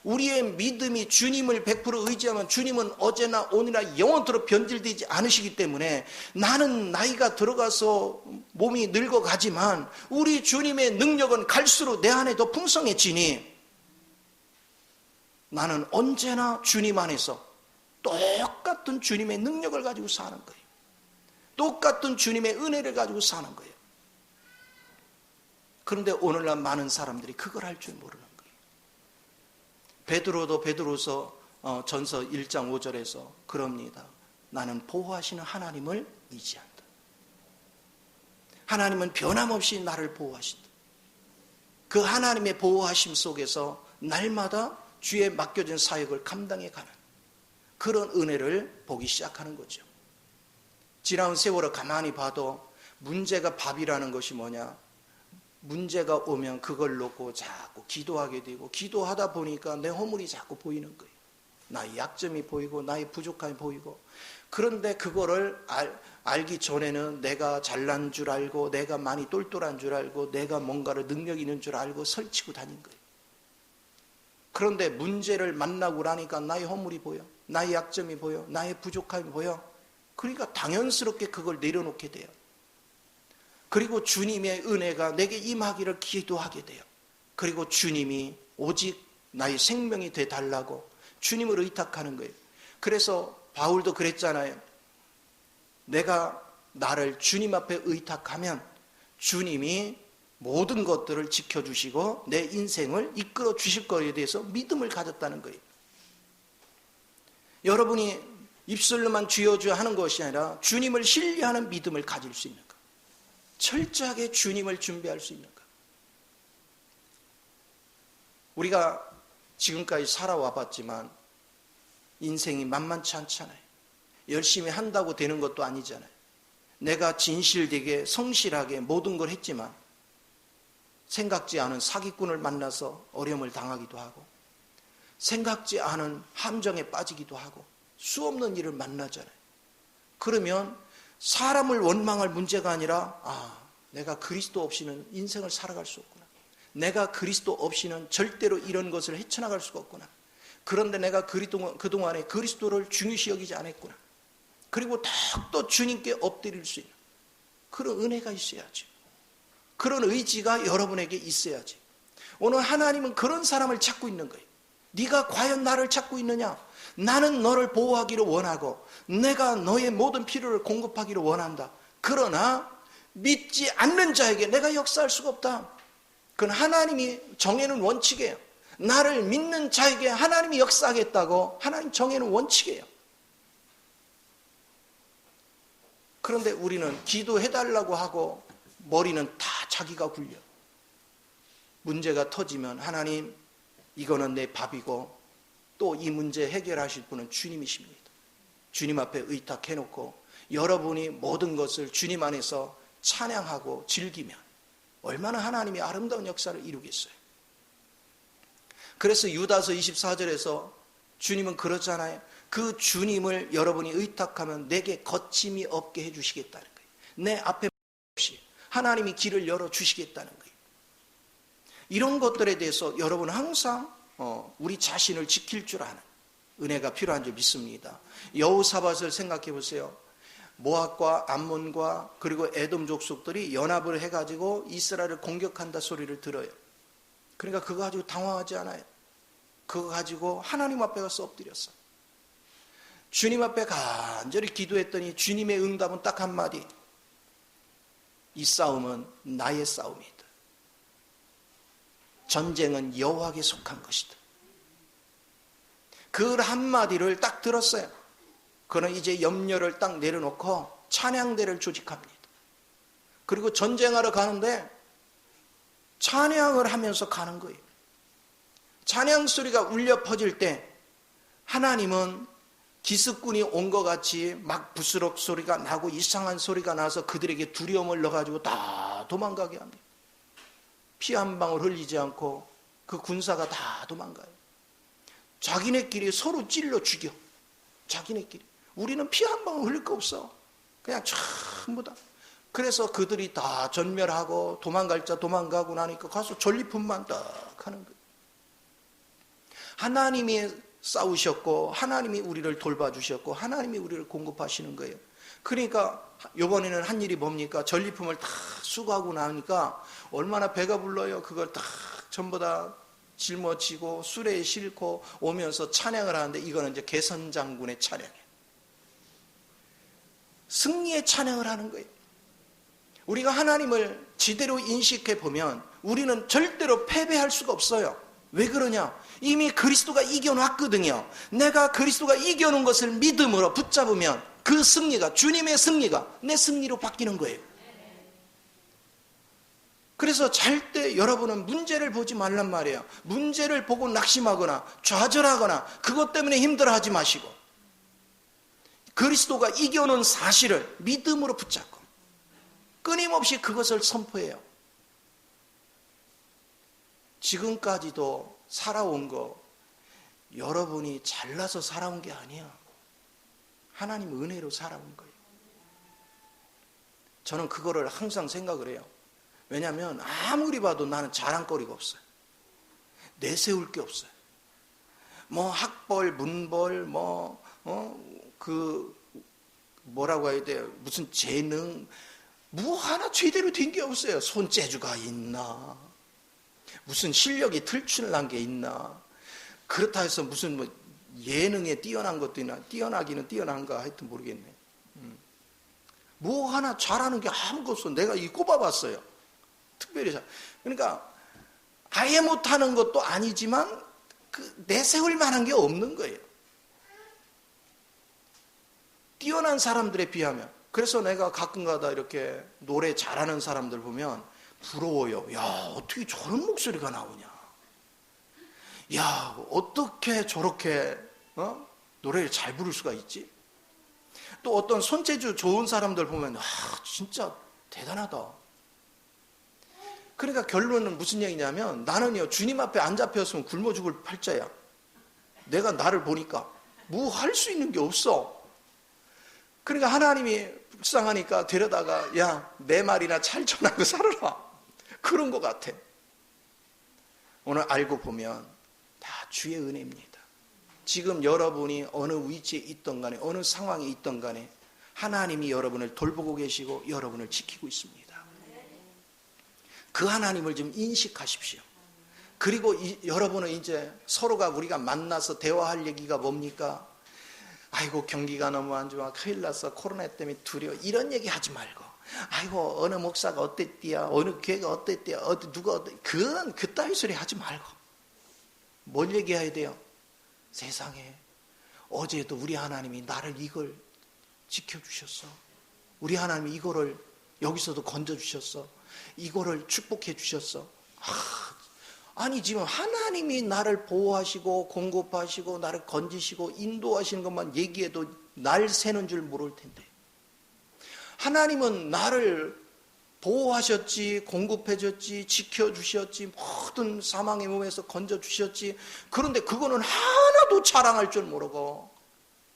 우리의 믿음이 주님을 100% 의지하면 주님은 어제나 오늘이나 영원토록 변질되지 않으시기 때문에, 나는 나이가 들어가서 몸이 늙어가지만 우리 주님의 능력은 갈수록 내 안에 더 풍성해지니, 나는 언제나 주님 안에서 똑같은 주님의 능력을 가지고 사는 거예요. 똑같은 주님의 은혜를 가지고 사는 거예요. 그런데 오늘날 많은 사람들이 그걸 할 줄 모르는 거예요. 베드로도 베드로서 전서 1장 5절에서 그럽니다. 나는 보호하시는 하나님을 의지한다. 하나님은 변함없이 나를 보호하신다. 그 하나님의 보호하심 속에서 날마다 주에 맡겨진 사역을 감당해 가는 그런 은혜를 보기 시작하는 거죠. 지나온 세월을 가만히 봐도 문제가 밥이라는 것이 뭐냐? 문제가 오면 그걸 놓고 자꾸 기도하게 되고, 기도하다 보니까 내 허물이 자꾸 보이는 거예요. 나의 약점이 보이고 나의 부족함이 보이고. 그런데 그거를 알기 전에는 내가 잘난 줄 알고, 내가 많이 똘똘한 줄 알고, 내가 뭔가를 능력 있는 줄 알고 설치고 다닌 거예요. 그런데 문제를 만나고 나니까 나의 허물이 보여, 나의 약점이 보여, 나의 부족함이 보여. 그러니까 당연스럽게 그걸 내려놓게 돼요. 그리고 주님의 은혜가 내게 임하기를 기도하게 돼요. 그리고 주님이 오직 나의 생명이 되달라고 주님을 의탁하는 거예요. 그래서 바울도 그랬잖아요. 내가 나를 주님 앞에 의탁하면 주님이 모든 것들을 지켜주시고 내 인생을 이끌어 주실 거에 대해서 믿음을 가졌다는 거예요. 여러분이 입술로만 주여 주여 하는 것이 아니라 주님을 신뢰하는 믿음을 가질 수 있는 것, 철저하게 주님을 준비할 수 있는 것. 우리가 지금까지 살아와 봤지만 인생이 만만치 않잖아요. 열심히 한다고 되는 것도 아니잖아요. 내가 진실되게 성실하게 모든 걸 했지만 생각지 않은 사기꾼을 만나서 어려움을 당하기도 하고, 생각지 않은 함정에 빠지기도 하고, 수없는 일을 만나잖아요. 그러면 사람을 원망할 문제가 아니라, 내가 그리스도 없이는 인생을 살아갈 수 없구나. 내가 그리스도 없이는 절대로 이런 것을 헤쳐나갈 수가 없구나. 그런데 내가 그동안에 그리스도를 중요시 여기지 않았구나. 그리고 더욱더 주님께 엎드릴 수 있는 그런 은혜가 있어야지. 그런 의지가 여러분에게 있어야지. 오늘 하나님은 그런 사람을 찾고 있는 거예요. 네가 과연 나를 찾고 있느냐? 나는 너를 보호하기를 원하고 내가 너의 모든 필요를 공급하기를 원한다. 그러나 믿지 않는 자에게 내가 역사할 수가 없다. 그건 하나님이 정해놓은 원칙이에요. 나를 믿는 자에게 하나님이 역사하겠다고 하나님 정해놓은 원칙이에요. 그런데 우리는 기도해달라고 하고 머리는 다 자기가 굴려. 문제가 터지면 하나님, 이거는 내 밥이고 또 이 문제 해결하실 분은 주님이십니다. 주님 앞에 의탁해놓고 여러분이 모든 것을 주님 안에서 찬양하고 즐기면 얼마나 하나님이 아름다운 역사를 이루겠어요. 그래서 유다서 24절에서 주님은 그러잖아요. 그 주님을 여러분이 의탁하면 내게 거침이 없게 해주시겠다는 거예요. 내 앞에 없이 하나님이 길을 열어주시겠다는 거예요. 이런 것들에 대해서 여러분 항상 우리 자신을 지킬 줄 아는 은혜가 필요한 줄 믿습니다. 여호사밧을 생각해 보세요. 모압과 암몬과 그리고 에돔 족속들이 연합을 해가지고 이스라엘을 공격한다 소리를 들어요. 그러니까 그거 가지고 당황하지 않아요. 그거 가지고 하나님 앞에 가서 엎드렸어. 주님 앞에 간절히 기도했더니 주님의 응답은 딱 한마디. 이 싸움은 나의 싸움이다. 전쟁은 여호와에게 속한 것이다. 그 한마디를 딱 들었어요. 그는 이제 염려를 딱 내려놓고 찬양대를 조직합니다. 그리고 전쟁하러 가는데 찬양을 하면서 가는 거예요. 찬양 소리가 울려 퍼질 때 하나님은 기습군이 온 것 같이 막 부스럭 소리가 나고 이상한 소리가 나서 그들에게 두려움을 넣어가지고 다 도망가게 합니다. 피 한 방울 흘리지 않고 그 군사가 다 도망가요. 자기네끼리 서로 찔러 죽여. 자기네끼리. 우리는 피 한 방울 흘릴 거 없어. 그냥 전부 다. 그래서 그들이 다 전멸하고 도망갈 자 도망가고 나니까 가서 전리품만 딱 하는 거예요. 하나님이 싸우셨고 하나님이 우리를 돌봐주셨고 하나님이 우리를 공급하시는 거예요. 그러니까 이번에는 한 일이 뭡니까? 전리품을 다 수거하고 나니까 얼마나 배가 불러요. 그걸 다 전부 다 짊어지고 수레에 싣고 오면서 찬양을 하는데 이거는 이제 개선장군의 찬양이에요. 승리의 찬양을 하는 거예요. 우리가 하나님을 제대로 인식해 보면 우리는 절대로 패배할 수가 없어요. 왜 그러냐? 이미 그리스도가 이겨놨거든요. 내가 그리스도가 이겨놓은 것을 믿음으로 붙잡으면 그 승리가, 주님의 승리가 내 승리로 바뀌는 거예요. 그래서 잘 때 여러분은 문제를 보지 말란 말이에요. 문제를 보고 낙심하거나 좌절하거나 그것 때문에 힘들어하지 마시고 그리스도가 이겨놓은 사실을 믿음으로 붙잡고 끊임없이 그것을 선포해요. 지금까지도 살아온 거 여러분이 잘나서 살아온 게 아니야. 하나님 은혜로 살아온 거예요. 저는 그거를 항상 생각을 해요. 왜냐하면 아무리 봐도 나는 자랑거리가 없어요. 내세울 게 없어요. 뭐 학벌, 문벌, 뭐라고 해야 돼요? 무슨 재능, 뭐 하나 제대로 된 게 없어요. 손재주가 있나? 무슨 실력이 틀출난 게 있나? 그렇다 해서 무슨 뭐 예능에 뛰어난 것도 있나? 뛰어나기는 뛰어난가? 하여튼 모르겠네. 뭐 하나 잘하는 게 아무것도 없어. 내가 이 꼽아봤어요. 특별히 잘. 그러니까 아예 못하는 것도 아니지만 내세울 만한 게 없는 거예요. 뛰어난 사람들에 비하면. 그래서 내가 가끔가다 이렇게 노래 잘하는 사람들 보면 부러워요. 야, 어떻게 저런 목소리가 나오냐. 야, 어떻게 저렇게 노래를 잘 부를 수가 있지? 또 어떤 손재주 좋은 사람들 보면 진짜 대단하다. 그러니까 결론은 무슨 얘기냐면 나는요 주님 앞에 안 잡혔으면 굶어 죽을 팔자야. 내가 나를 보니까 뭐 할 수 있는 게 없어. 그러니까 하나님이 불쌍하니까 데려다가 야, 내 말이나 찰천하고 살아라. 그런 것 같아. 오늘 알고 보면 다 주의 은혜입니다. 지금 여러분이 어느 위치에 있던 간에 어느 상황에 있던 간에 하나님이 여러분을 돌보고 계시고 여러분을 지키고 있습니다. 그 하나님을 좀 인식하십시오. 그리고 여러분은 이제 서로가 우리가 만나서 대화할 얘기가 뭡니까? 아이고 경기가 너무 안 좋아. 큰일 났어. 코로나 때문에 두려워. 이런 얘기 하지 말고 아이고 어느 목사가 어땠디야. 어느 교회가 어땠디야. 누가 어땠. 그건 그따위 소리 하지 말고 뭘 얘기해야 돼요? 세상에 어제도 우리 하나님이 나를 이걸 지켜주셨어. 우리 하나님이 이거를 여기서도 건져주셨어. 이거를 축복해 주셨어. 아니 지금 하나님이 나를 보호하시고 공급하시고 나를 건지시고 인도하시는 것만 얘기해도 날 새는 줄 모를 텐데 하나님은 나를 보호하셨지, 공급해 줬지, 지켜주셨지, 모든 사망의 몸에서 건져주셨지. 그런데 그거는 하나도 자랑할 줄 모르고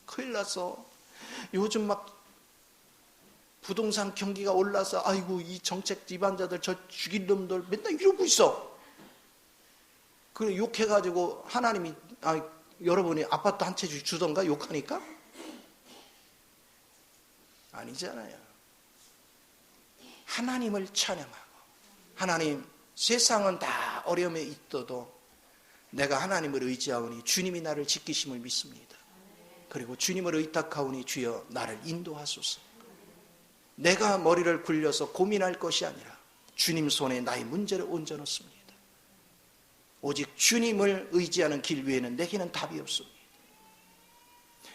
큰일 났어. 요즘 막 부동산 경기가 올라서 아이고 이 정책 위반자들 저 죽일 놈들 맨날 이러고 있어. 그래 욕해가지고 하나님이 여러분이 아파트 한 채 주던가 욕하니까? 아니잖아요. 하나님을 찬양하고 하나님 세상은 다 어려움에 있어도 내가 하나님을 의지하오니 주님이 나를 지키심을 믿습니다. 그리고 주님을 의탁하오니 주여 나를 인도하소서. 내가 머리를 굴려서 고민할 것이 아니라 주님 손에 나의 문제를 얹어놓습니다. 오직 주님을 의지하는 길 외에는 내게는 답이 없습니다.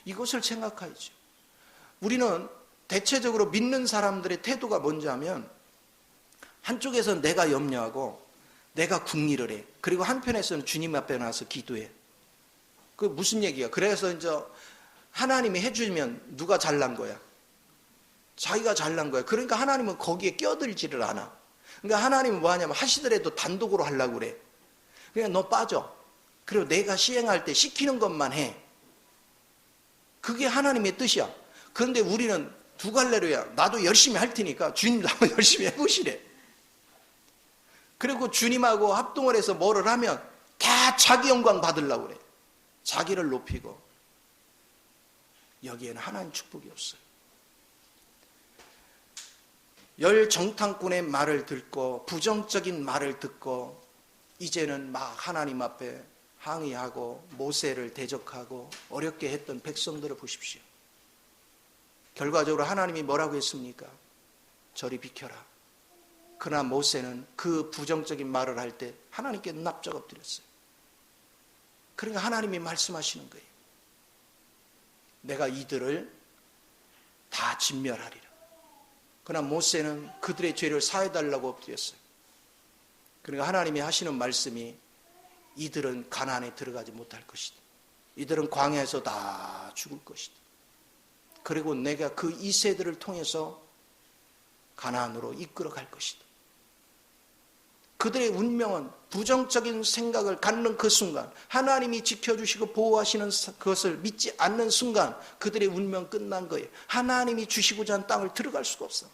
이것을 생각하죠. 우리는 대체적으로 믿는 사람들의 태도가 뭔지 하면 한쪽에서는 내가 염려하고 내가 궁리를 해. 그리고 한편에서는 주님 앞에 나와서 기도해. 그 무슨 얘기야? 그래서 이제 하나님이 해주면 누가 잘난 거야? 자기가 잘난 거야. 그러니까 하나님은 거기에 껴들지를 않아. 그러니까 하나님은 뭐 하냐면 하시더라도 단독으로 하려고 그래. 그냥 너 빠져. 그리고 내가 시행할 때 시키는 것만 해. 그게 하나님의 뜻이야. 그런데 우리는 두 갈래로야. 나도 열심히 할 테니까 주님 나도 열심히 해보시래. 그리고 주님하고 합동을 해서 뭐를 하면 다 자기 영광 받으려고 그래. 자기를 높이고. 여기에는 하나님 축복이 없어요. 열 정탐꾼의 말을 듣고 부정적인 말을 듣고 이제는 막 하나님 앞에 항의하고 모세를 대적하고 어렵게 했던 백성들을 보십시오. 결과적으로 하나님이 뭐라고 했습니까? 저리 비켜라. 그러나 모세는 그 부정적인 말을 할 때 하나님께 납작 엎드렸어요. 그러니까 하나님이 말씀하시는 거예요. 내가 이들을 다 진멸하리라. 그러나 모세는 그들의 죄를 사해달라고 엎드렸어요. 그러니까 하나님이 하시는 말씀이 이들은 가나안에 들어가지 못할 것이다. 이들은 광야에서 다 죽을 것이다. 그리고 내가 그 2세들을 통해서 가나안으로 이끌어 갈 것이다. 그들의 운명은 부정적인 생각을 갖는 그 순간, 하나님이 지켜주시고 보호하시는 그것을 믿지 않는 순간 그들의 운명 끝난 거예요. 하나님이 주시고자 한 땅을 들어갈 수가 없어.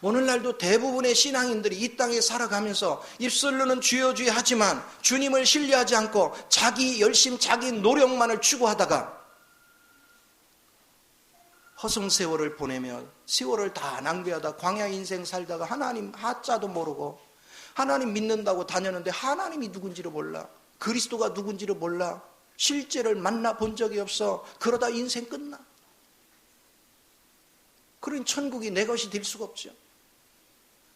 오늘날도 대부분의 신앙인들이 이 땅에 살아가면서 입술로는 주여 주여 하지만 주님을 신뢰하지 않고 자기 열심, 자기 노력만을 추구하다가 허송세월을 보내며 세월을 다 낭비하다 광야 인생 살다가 하나님 하자도 모르고 하나님 믿는다고 다녔는데 하나님이 누군지를 몰라. 그리스도가 누군지를 몰라. 실제를 만나본 적이 없어. 그러다 인생 끝나. 그러니 천국이 내 것이 될 수가 없죠.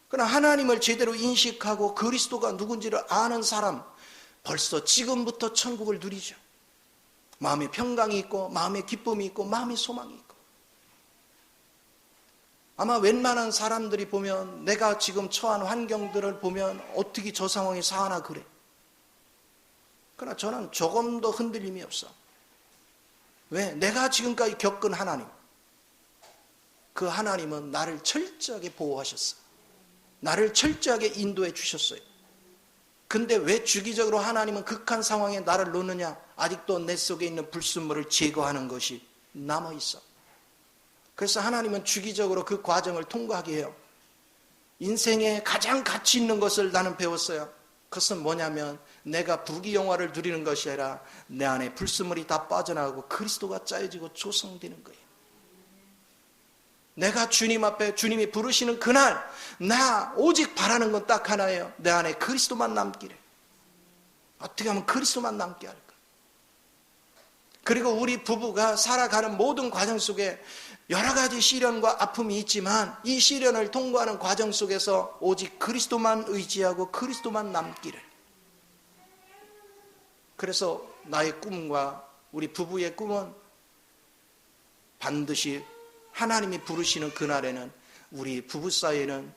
그러나 하나님을 제대로 인식하고 그리스도가 누군지를 아는 사람, 벌써 지금부터 천국을 누리죠. 마음에 평강이 있고 마음에 기쁨이 있고 마음에 소망이 있고. 아마 웬만한 사람들이 보면 내가 지금 처한 환경들을 보면 어떻게 저 상황에 사나 그래. 그러나 저는 조금 더 흔들림이 없어. 왜? 내가 지금까지 겪은 하나님, 그 하나님은 나를 철저하게 보호하셨어. 나를 철저하게 인도해 주셨어요. 근데 왜 주기적으로 하나님은 극한 상황에 나를 놓느냐? 아직도 내 속에 있는 불순물을 제거하는 것이 남아있어. 그래서 하나님은 주기적으로 그 과정을 통과하게 해요. 인생에 가장 가치 있는 것을 나는 배웠어요. 그것은 뭐냐면 내가 부귀영화를 누리는 것이 아니라 내 안에 불순물이 다 빠져나가고 그리스도가 짜여지고 조성되는 거예요. 내가 주님 앞에 주님이 부르시는 그날 나 오직 바라는 건 딱 하나예요. 내 안에 그리스도만 남기래. 어떻게 하면 그리스도만 남게 할까? 그리고 우리 부부가 살아가는 모든 과정 속에 여러 가지 시련과 아픔이 있지만 이 시련을 통과하는 과정 속에서 오직 그리스도만 의지하고 그리스도만 남기를. 그래서 나의 꿈과 우리 부부의 꿈은 반드시 하나님이 부르시는 그날에는 우리 부부 사이에는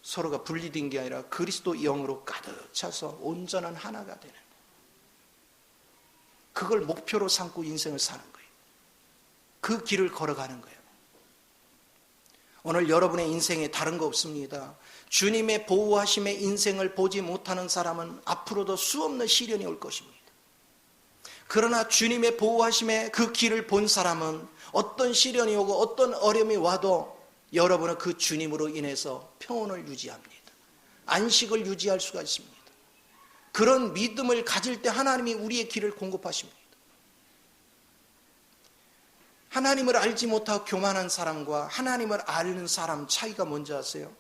서로가 분리된 게 아니라 그리스도 영으로 가득 차서 온전한 하나가 되는, 그걸 목표로 삼고 인생을 사는 거예요. 그 길을 걸어가는 거예요. 오늘 여러분의 인생에 다른 거 없습니다. 주님의 보호하심의 인생을 보지 못하는 사람은 앞으로도 수없는 시련이 올 것입니다. 그러나 주님의 보호하심의 그 길을 본 사람은 어떤 시련이 오고 어떤 어려움이 와도 여러분은 그 주님으로 인해서 평온을 유지합니다. 안식을 유지할 수가 있습니다. 그런 믿음을 가질 때 하나님이 우리의 길을 공급하십니다. 하나님을 알지 못하고 교만한 사람과 하나님을 아는 사람 차이가 뭔지 아세요?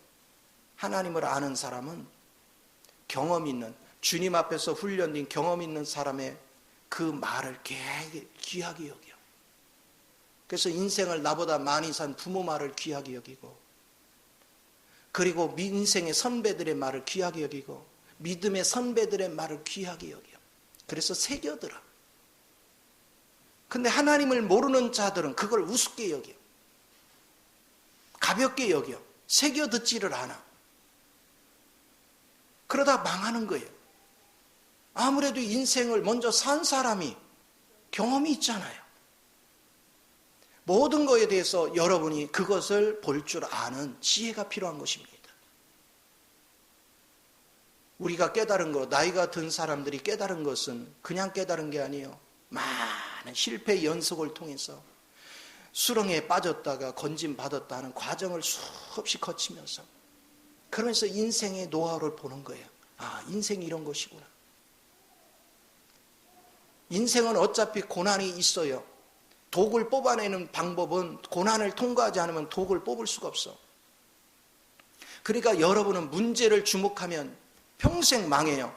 하나님을 아는 사람은 경험 있는, 주님 앞에서 훈련된 경험 있는 사람의 그 말을 귀하게 여겨. 그래서 인생을 나보다 많이 산 부모 말을 귀하게 여기고, 그리고 인생의 선배들의 말을 귀하게 여기고, 믿음의 선배들의 말을 귀하게 여겨. 그래서 새겨들어. 근데 하나님을 모르는 자들은 그걸 우습게 여겨. 가볍게 여겨. 새겨 듣지를 않아. 그러다 망하는 거예요. 아무래도 인생을 먼저 산 사람이 경험이 있잖아요. 모든 것에 대해서 여러분이 그것을 볼 줄 아는 지혜가 필요한 것입니다. 우리가 깨달은 것, 나이가 든 사람들이 깨달은 것은 그냥 깨달은 게 아니에요. 많은 실패 연속을 통해서 수렁에 빠졌다가 건짐받았다 하는 과정을 수없이 거치면서, 그러면서 인생의 노하우를 보는 거예요. 아, 인생이 이런 것이구나. 인생은 어차피 고난이 있어요. 독을 뽑아내는 방법은 고난을 통과하지 않으면 독을 뽑을 수가 없어. 그러니까 여러분은 문제를 주목하면 평생 망해요.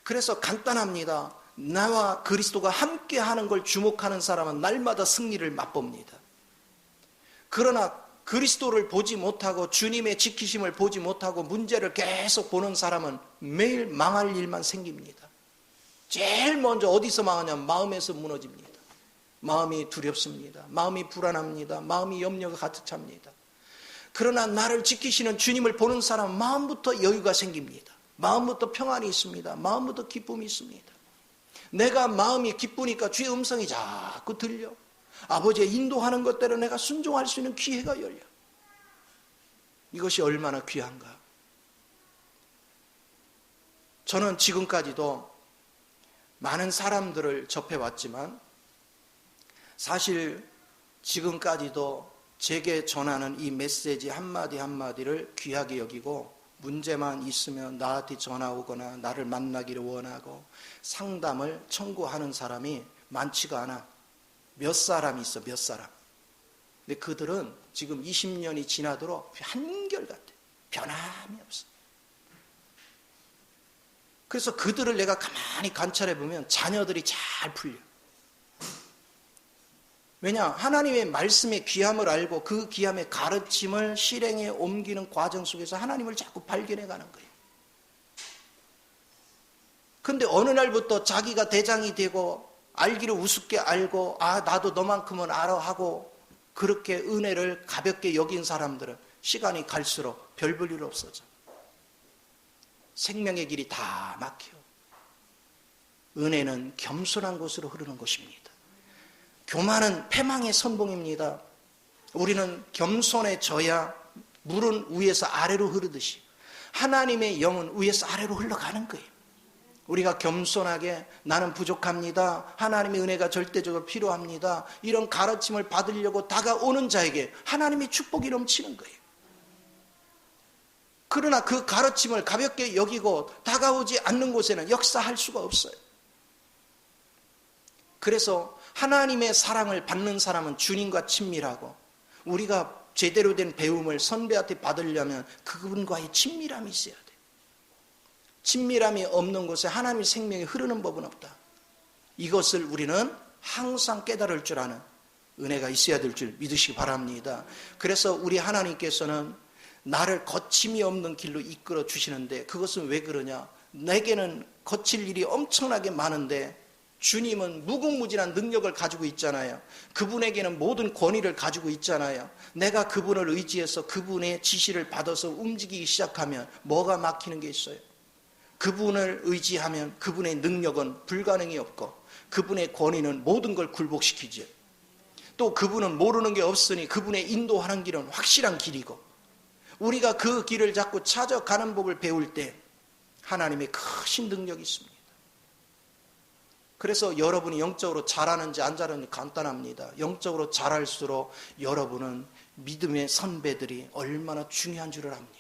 그래서 간단합니다. 나와 그리스도가 함께 하는 걸 주목하는 사람은 날마다 승리를 맛봅니다. 그러나 그리스도를 보지 못하고 주님의 지키심을 보지 못하고 문제를 계속 보는 사람은 매일 망할 일만 생깁니다. 제일 먼저 어디서 망하냐면 마음에서 무너집니다. 마음이 두렵습니다. 마음이 불안합니다. 마음이 염려가 가득 찹니다. 그러나 나를 지키시는 주님을 보는 사람은 마음부터 여유가 생깁니다. 마음부터 평안이 있습니다. 마음부터 기쁨이 있습니다. 내가 마음이 기쁘니까 주의 음성이 자꾸 들려. 아버지의 인도하는 것대로 내가 순종할 수 있는 기회가 열려. 이것이 얼마나 귀한가. 저는 지금까지도 많은 사람들을 접해왔지만 사실 지금까지도 제게 전하는 이 메시지 한마디 한마디를 귀하게 여기고 문제만 있으면 나한테 전화 오거나 나를 만나기를 원하고 상담을 청구하는 사람이 많지가 않아. 몇 사람이 있어, 몇 사람. 근데 그들은 지금 20년이 지나도록 한결같아. 변함이 없어. 그래서 그들을 내가 가만히 관찰해 보면 자녀들이 잘 풀려. 왜냐? 하나님의 말씀의 귀함을 알고 그 귀함의 가르침을 실행에 옮기는 과정 속에서 하나님을 자꾸 발견해 가는 거예요. 근데 어느 날부터 자기가 대장이 되고 알기를 우습게 알고 아 나도 너만큼은 알아 하고 그렇게 은혜를 가볍게 여긴 사람들은 시간이 갈수록 별 볼 일 없어져. 생명의 길이 다 막혀. 은혜는 겸손한 곳으로 흐르는 것입니다. 교만은 패망의 선봉입니다. 우리는 겸손해져야 물은 위에서 아래로 흐르듯이 하나님의 영은 위에서 아래로 흘러가는 거예요. 우리가 겸손하게 나는 부족합니다. 하나님의 은혜가 절대적으로 필요합니다. 이런 가르침을 받으려고 다가오는 자에게 하나님의 축복이 넘치는 거예요. 그러나 그 가르침을 가볍게 여기고 다가오지 않는 곳에는 역사할 수가 없어요. 그래서 하나님의 사랑을 받는 사람은 주님과 친밀하고 우리가 제대로 된 배움을 선배한테 받으려면 그분과의 친밀함이 있어야 돼. 친밀함이 없는 곳에 하나님의 생명이 흐르는 법은 없다. 이것을 우리는 항상 깨달을 줄 아는 은혜가 있어야 될 줄 믿으시기 바랍니다. 그래서 우리 하나님께서는 나를 거침이 없는 길로 이끌어 주시는데 그것은 왜 그러냐? 내게는 거칠 일이 엄청나게 많은데 주님은 무궁무진한 능력을 가지고 있잖아요. 그분에게는 모든 권위를 가지고 있잖아요. 내가 그분을 의지해서 그분의 지시를 받아서 움직이기 시작하면 뭐가 막히는 게 있어요? 그분을 의지하면 그분의 능력은 불가능이 없고 그분의 권위는 모든 걸 굴복시키죠. 또 그분은 모르는 게 없으니 그분의 인도하는 길은 확실한 길이고 우리가 그 길을 자꾸 찾아가는 법을 배울 때 하나님의 크신 능력이 있습니다. 그래서 여러분이 영적으로 잘하는지 안 잘하는지 간단합니다. 영적으로 잘할수록 여러분은 믿음의 선배들이 얼마나 중요한 줄을 압니다.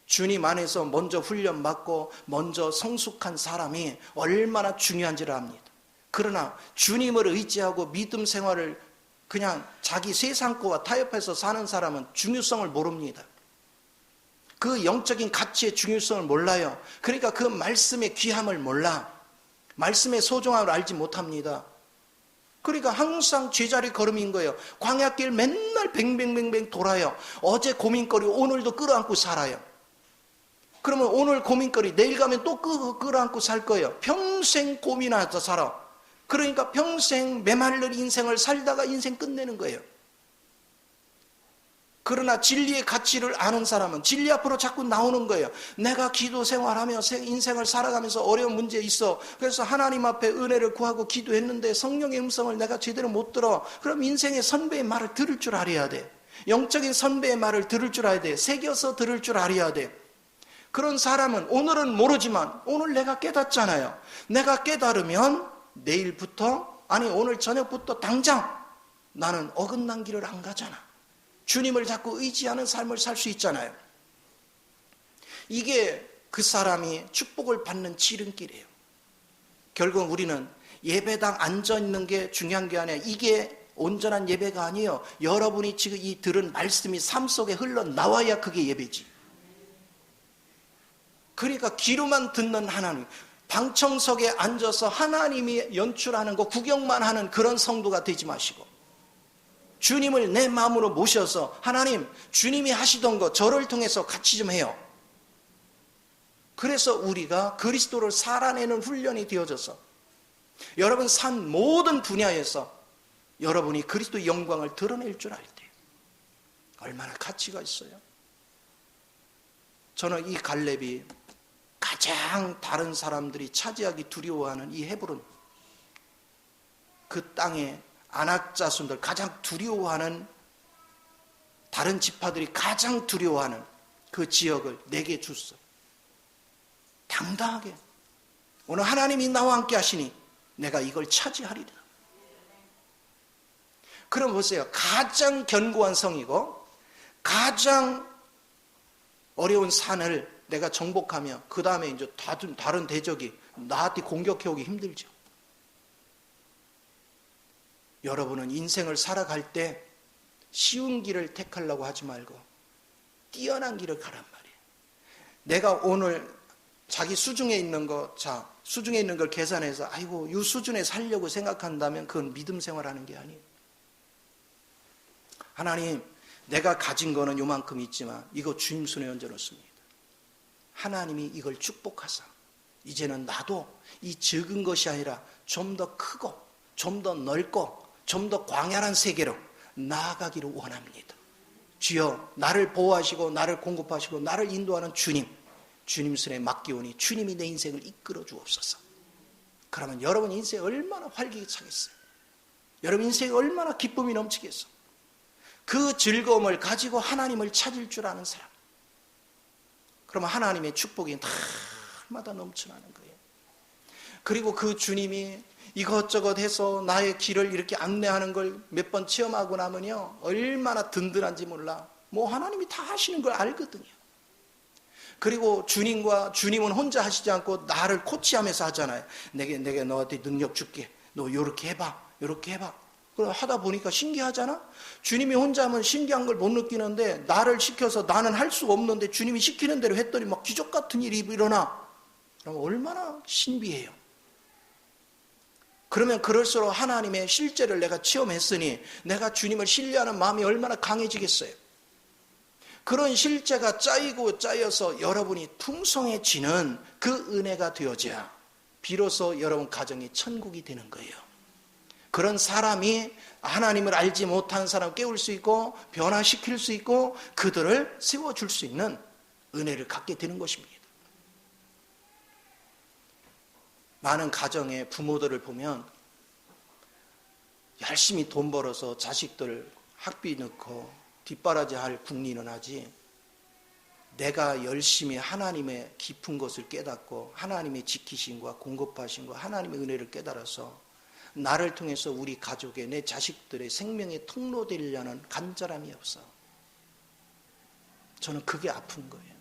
주님 안에서 먼저 훈련받고 먼저 성숙한 사람이 얼마나 중요한지를 압니다. 그러나 주님을 의지하고 믿음 생활을 그냥 자기 세상 거와 타협해서 사는 사람은 중요성을 모릅니다. 그 영적인 가치의 중요성을 몰라요. 그러니까 그 말씀의 귀함을 몰라. 말씀의 소중함을 알지 못합니다. 그러니까 항상 제자리 걸음인 거예요. 광야길 맨날 뱅뱅뱅뱅 돌아요. 어제 고민거리 오늘도 끌어안고 살아요. 그러면 오늘 고민거리 내일 가면 또 끌어안고 살 거예요. 평생 고민하다 살아. 그러니까 평생 메말른 인생을 살다가 인생 끝내는 거예요. 그러나 진리의 가치를 아는 사람은 진리 앞으로 자꾸 나오는 거예요. 내가 기도 생활하며 인생을 살아가면서 어려운 문제 있어. 그래서 하나님 앞에 은혜를 구하고 기도했는데 성령의 음성을 내가 제대로 못 들어. 그럼 인생의 선배의 말을 들을 줄 알아야 돼. 영적인 선배의 말을 들을 줄 알아야 돼. 새겨서 들을 줄 알아야 돼. 그런 사람은 오늘은 모르지만 오늘 내가 깨닫잖아요. 내가 깨달으면 내일부터, 아니 오늘 저녁부터 당장 나는 어긋난 길을 안 가잖아. 주님을 자꾸 의지하는 삶을 살 수 있잖아요. 이게 그 사람이 축복을 받는 지름길이에요. 결국 우리는 예배당 앉아있는 게 중요한 게 아니라 이게 온전한 예배가 아니에요. 여러분이 지금 이 들은 말씀이 삶 속에 흘러나와야 그게 예배지. 그러니까 귀로만 듣는 하나님, 방청석에 앉아서 하나님이 연출하는 거 구경만 하는 그런 성도가 되지 마시고 주님을 내 마음으로 모셔서 하나님, 주님이 하시던 거 저를 통해서 같이 좀 해요. 그래서 우리가 그리스도를 살아내는 훈련이 되어져서 여러분 산 모든 분야에서 여러분이 그리스도의 영광을 드러낼 줄 알 때 얼마나 가치가 있어요. 저는 이 갈렙이 가장 다른 사람들이 차지하기 두려워하는 이 헤브론, 그 땅의 아낙 자손들 가장 두려워하는, 다른 지파들이 가장 두려워하는 그 지역을 내게 줬어. 당당하게 오늘 하나님이 나와 함께 하시니 내가 이걸 차지하리라. 그럼 보세요. 가장 견고한 성이고 가장 어려운 산을 내가 정복하며 그 다음에 이제 다른 대적이 나한테 공격해오기 힘들죠. 여러분은 인생을 살아갈 때 쉬운 길을 택하려고 하지 말고 뛰어난 길을 가란 말이에요. 내가 오늘 자기 수중에 있는 거, 수중에 있는 걸 계산해서 아이고 이 수준에 살려고 생각한다면 그건 믿음 생활하는 게 아니에요. 하나님, 내가 가진 거는 요만큼 있지만 이거 주님 손에 얹어놓습니다. 하나님이 이걸 축복하사 이제는 나도 이 적은 것이 아니라 좀 더 크고 좀 더 넓고 좀 더 광활한 세계로 나아가기를 원합니다. 주여, 나를 보호하시고 나를 공급하시고 나를 인도하는 주님 손에 맡기오니 주님이 내 인생을 이끌어 주옵소서. 그러면 여러분 인생이 얼마나 활기차겠어요. 여러분 인생이 얼마나 기쁨이 넘치겠어. 그 즐거움을 가지고 하나님을 찾을 줄 아는 사람, 그러면 하나님의 축복이 날마다 넘쳐나는 거예요. 그리고 그 주님이 이것저것 해서 나의 길을 이렇게 안내하는 걸 몇 번 체험하고 나면요 얼마나 든든한지 몰라. 뭐 하나님이 다 하시는 걸 알거든요. 그리고 주님은 혼자 하시지 않고 나를 코치하면서 하잖아요. 내가 너한테 능력 줄게. 너 요렇게 해봐. 요렇게 해봐. 그럼 하다 보니까 신기하잖아? 주님이 혼자 하면 신기한 걸 못 느끼는데 나를 시켜서 나는 할 수가 없는데 주님이 시키는 대로 했더니 막 기적 같은 일이 일어나. 그럼 얼마나 신비해요. 그러면 그럴수록 하나님의 실제를 내가 체험했으니 내가 주님을 신뢰하는 마음이 얼마나 강해지겠어요. 그런 실제가 짜이고 짜여서 여러분이 풍성해지는 그 은혜가 되어져야 비로소 여러분 가정이 천국이 되는 거예요. 그런 사람이 하나님을 알지 못하는 사람을 깨울 수 있고 변화시킬 수 있고 그들을 세워줄 수 있는 은혜를 갖게 되는 것입니다. 많은 가정의 부모들을 보면 열심히 돈 벌어서 자식들 학비 넣고 뒷바라지 할 궁리는 하지, 내가 열심히 하나님의 깊은 것을 깨닫고 하나님의 지키심과 공급하심과 하나님의 은혜를 깨달아서 나를 통해서 우리 가족의 내 자식들의 생명의 통로 되려는 간절함이 없어. 저는 그게 아픈 거예요.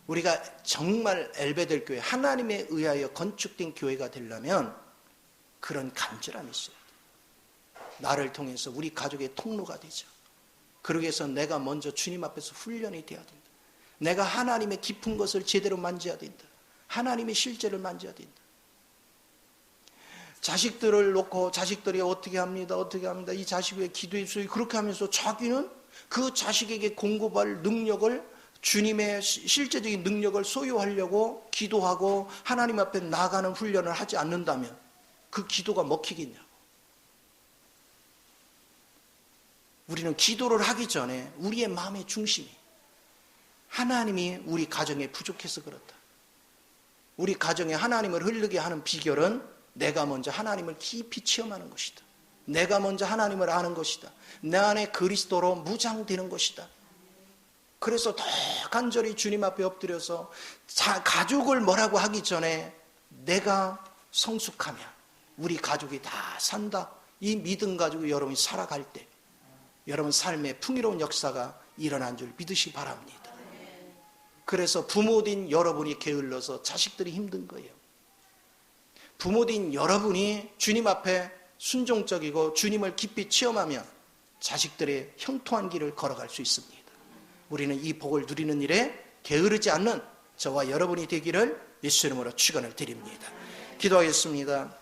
우리가 정말 엘베델 교회, 하나님에 의하여 건축된 교회가 되려면 그런 간절함이 있어야 돼요. 나를 통해서 우리 가족의 통로가 되죠. 그러기 위해서 내가 먼저 주님 앞에서 훈련이 돼야 된다. 내가 하나님의 깊은 것을 제대로 만져야 된다. 하나님의 실제를 만져야 된다. 자식들을 놓고 자식들이 어떻게 합니다. 이 자식 왜 기도해 주세요. 그렇게 하면서 자기는 그 자식에게 공급할 능력을, 주님의 실제적인 능력을 소유하려고 기도하고 하나님 앞에 나가는 훈련을 하지 않는다면 그 기도가 먹히겠냐고. 우리는 기도를 하기 전에 우리의 마음의 중심이 하나님이 우리 가정에 부족해서 그렇다. 우리 가정에 하나님을 흐르게 하는 비결은 내가 먼저 하나님을 깊이 체험하는 것이다. 내가 먼저 하나님을 아는 것이다. 내 안에 그리스도로 무장되는 것이다. 그래서 더 간절히 주님 앞에 엎드려서 가족을 뭐라고 하기 전에 내가 성숙하면 우리 가족이 다 산다. 이 믿음 가지고 여러분이 살아갈 때 여러분 삶에 풍요로운 역사가 일어난 줄 믿으시 바랍니다. 그래서 부모된 여러분이 게을러서 자식들이 힘든 거예요. 부모된 여러분이 주님 앞에 순종적이고 주님을 깊이 체험하면 자식들의 형통한 길을 걸어갈 수 있습니다. 우리는 이 복을 누리는 일에 게으르지 않는 저와 여러분이 되기를 예수 이름으로 축원을 드립니다. 기도하겠습니다.